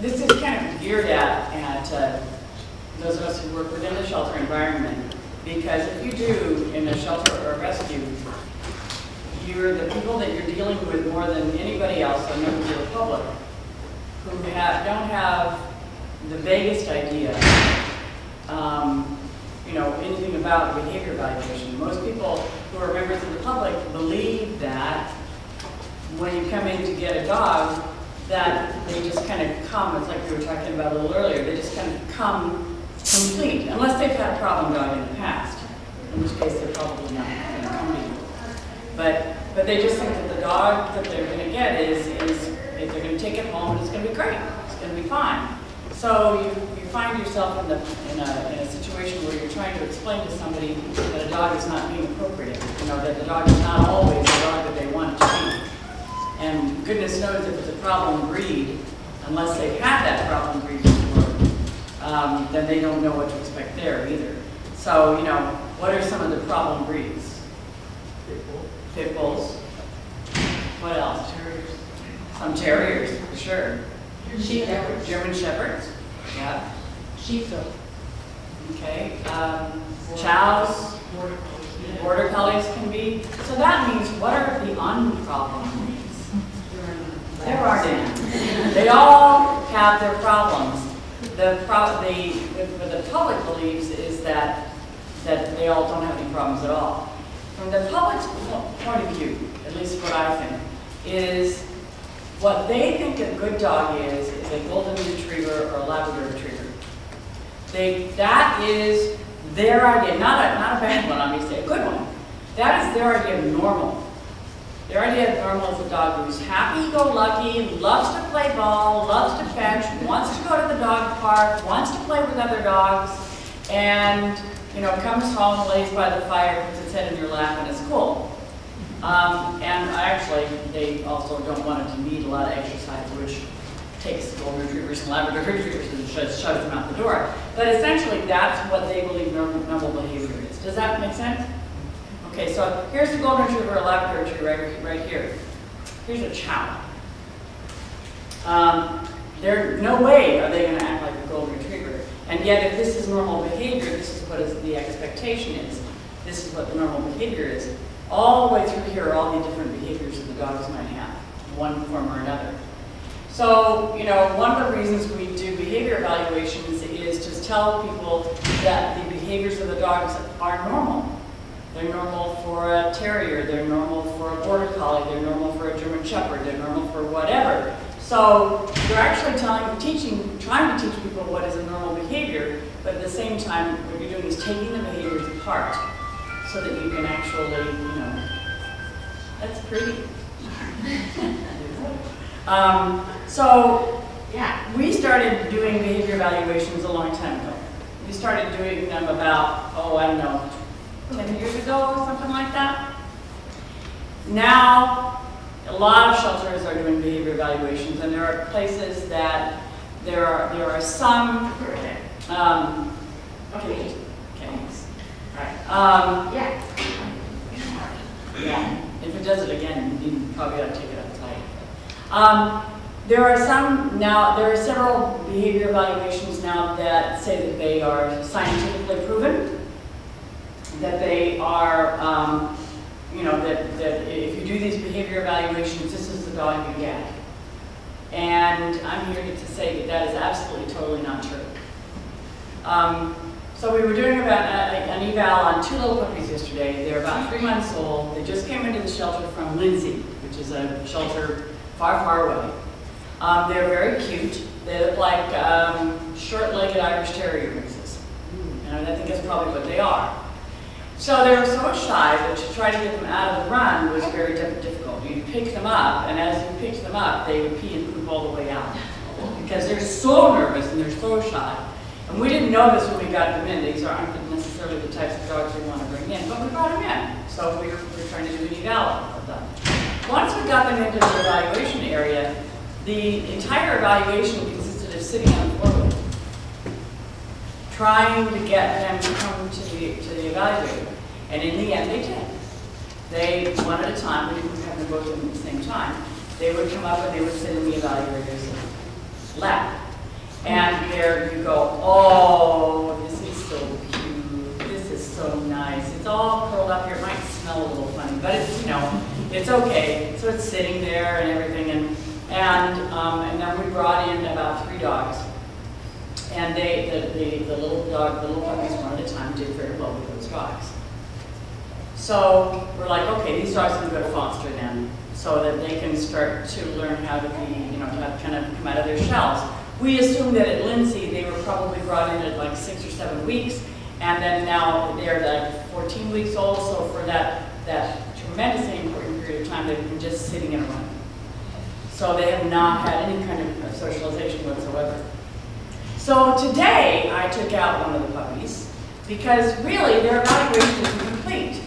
this is kind of geared at those of us who work within the shelter environment, because if you do in a shelter or a rescue, you're the people that you're dealing with more than anybody else, or members of the public, who don't have the vaguest idea, anything about behavior evaluation. Most people who are members of the public believe that when you come in to get a dog, that they just kind of come, it's like we were talking about a little earlier, they just kind of come complete, unless they've had a problem dog in the past, in which case they're probably not going to come to you. But they just think that the dog that they're going to get is if they're going to take it home, it's going to be great, it's going to be fine. So you find yourself in a situation where you're trying to explain to somebody that a dog is not being appropriate, that the dog is not always the dog that they want it to be. And goodness knows if it's a problem breed, unless they've had that problem breed before, then they don't know what to expect there either. So, what are some of the problem breeds? Pit bulls. What else? Terriers. Some terriers, for sure. German shepherds. Yeah. Sheepdog. Okay. Chows. Border collies can be. So that means, what are the unproblem breeds? There are none. They all have their problems. What the public believes is that they all don't have any problems at all. From the public's point of view, at least what I think, is what they think a good dog is a golden retriever or a Labrador retriever. That is their idea, not a bad one, obviously, a good one. That is their idea of normal. Their idea of normal is a dog who's happy-go-lucky, loves to play ball, loves to fetch, wants to go to the dog park, wants to play with other dogs, and comes home, lays by the fire, puts its head in your lap, and it's cool. And actually, they also don't want it to need a lot of exercise, which takes golden retrievers and Labrador retrievers and shoves them out the door. But essentially, that's what they believe normal behavior is. Does that make sense? Okay, so here's the golden retriever or Labrador retriever right here. Here's a chow. No way are they going to act like a golden retriever. And yet, if this is normal behavior, this is what the expectation is. This is what the normal behavior is. All the way through here are all the different behaviors that the dogs might have, one form or another. So, one of the reasons we do behavior evaluations is to tell people that the behaviors of the dogs are normal. They're normal for a terrier, they're normal for a border collie, they're normal for a German shepherd, they're normal for whatever. So you're actually trying to teach people what is a normal behavior, but at the same time, what you're doing is taking the behaviors apart so that you can actually, that's pretty. We started doing behavior evaluations a long time ago. We started doing them about, 10 years ago or something like that. Now, a lot of shelters are doing behavior evaluations, and there are places that there are some. Okay. Yeah. If it does it again, you probably ought to take it outside. There are several behavior evaluations now that say that they are scientifically proven, that they are, that if you do these behavior evaluations, this is the dog you get. And I'm here to say that is absolutely, totally not true. So we were doing about an eval on 2 little puppies yesterday. They're about 3 months old. They just came into the shelter from Lindsay, which is a shelter far, far away. They're very cute. They look like short-legged Irish Terrier mixes. And I think that's probably what they are. So they were so shy that to try to get them out of the run was very difficult. You pick them up, and as you picked them up, they would pee and poop all the way out. Because they're so nervous and they're so shy. And we didn't know this when we got them in. These aren't necessarily the types of dogs we want to bring in, but we brought them in. So we were trying to do an eval of them. Once we got them into the evaluation area, the entire evaluation consisted of sitting on the floor with them, trying to get them to come to the evaluator. And in the end, they did. They, one at a time, we didn't have them both in at the same time, they would come up and they would sit in the evaluator's lap. And there you go, oh, this is so cute, this is so nice. It's all curled up here, it might smell a little funny, but it's, you know, it's okay. So it's sitting there and everything, and then we brought in about 3 dogs. And the little puppies one at a time did very well with those dogs. So we're like, okay, these dogs can go to foster then, so that they can start to learn how to be, you know, to kind of come out of their shells. We assumed that at Lindsay, they were probably brought in at like 6 or 7 weeks, and then now they're like 14 weeks old, so for that tremendously important period of time, they've been just sitting in a room. So they have not had any kind of socialization whatsoever. So today, I took out one of the puppies, because really, their evaluation isn't complete,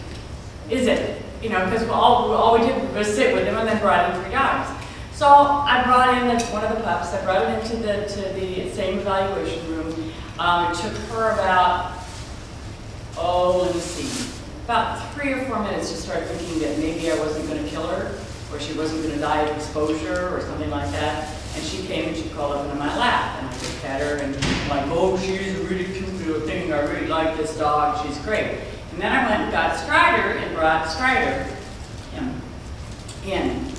is it? You know, because all we did was sit with them and then brought in 3 dogs. So I brought in one of the pups, I brought it into the same evaluation room. It took her about, let me see, about 3 or 4 minutes to start thinking that maybe I wasn't going to kill her, or she wasn't going to die of exposure, or something like that. And she came and she crawled up into my lap, and I just pet her, and I'm like, oh, she's a really cute little thing, I really like this dog, she's great. And then I went and got Strider and brought Strider in.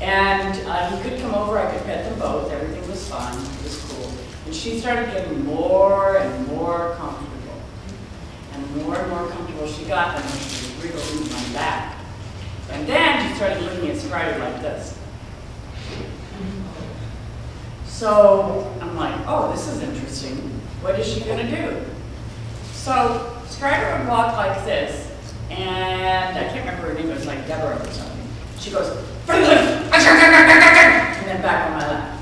And he could come over, I could pet them both, everything was fun, it was cool. And she started getting more and more comfortable. And more comfortable she got, and she was wriggling my back. And then she started looking at Strider like this. So I'm like, oh, this is interesting. What is she gonna do? So Strider would walk like this, and I can't remember her name, it was like Deborah or something. She goes, and then back on my lap.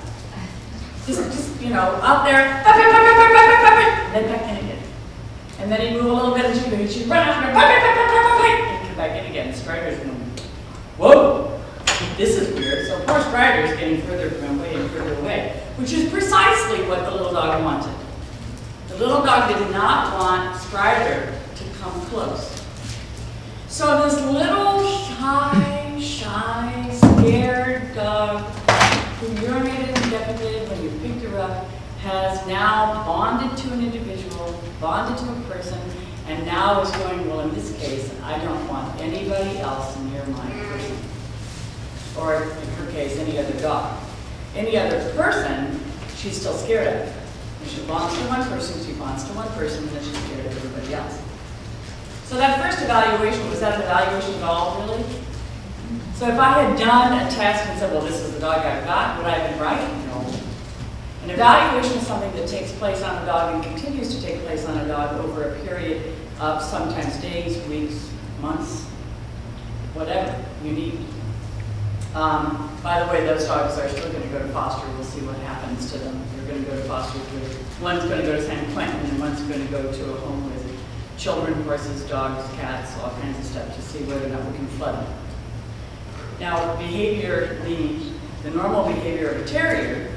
Just you know, out there, and then back in again. And then he'd move a little bit, and she'd run after him, and come back in again. Strider's going, whoa, this is weird. So poor Strider's getting further away and further away, which is precisely what the little dog wanted. The little dog did not want Strider to come close. So this little shy, scared dog who urinated and defecated when you picked her up has now bonded to an individual, bonded to a person, and now is going, well, in this case, I don't want anybody else near my person. Or in her case, any other dog. Any other person, she's still scared of. When she bonds to one person, she bonds to one person, and then she's scared of everybody else. So that first evaluation, was that an evaluation at all, really? So if I had done a test and said, well, this is the dog I've got, would I have been right? No. An evaluation is something that takes place on a dog and continues to take place on a dog over a period of sometimes days, weeks, months, whatever you need. By the way, those dogs are still going to go to foster. We'll see what happens to them. They're going to go to foster. One's going to go to San Quentin, and one's going to go to a home with children, horses, dogs, cats, all kinds of stuff to see whether or not we can flood them. Now, behavior, the normal behavior of a terrier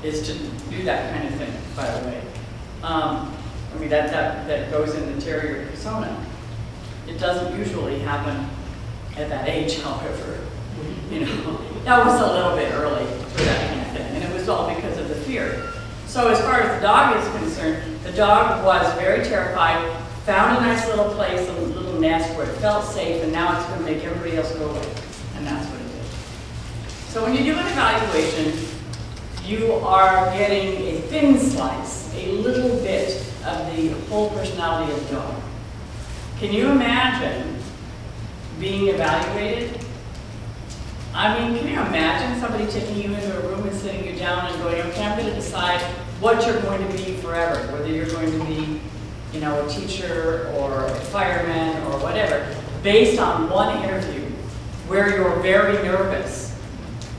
is to do that kind of thing, by the way. I mean, that goes in the terrier persona. It doesn't usually happen at that age, however. You know, that was a little bit early for that kind of thing, and it was all because of the fear. So as far as the dog is concerned, the dog was very terrified, found a nice little place, a little nest where it felt safe, and now it's going to make everybody else go away. And that's what it did. So when you do an evaluation, you are getting a thin slice, a little bit of the whole personality of the dog. Can you imagine being evaluated? I mean, can you imagine somebody taking you into a room and sitting you down and going, okay, I'm going to decide what you're going to be forever, whether you're going to be, you know, a teacher or a fireman or whatever, based on one interview where you're very nervous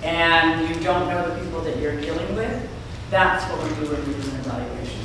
and you don't know the people that you're dealing with. That's what we do when we do an evaluation.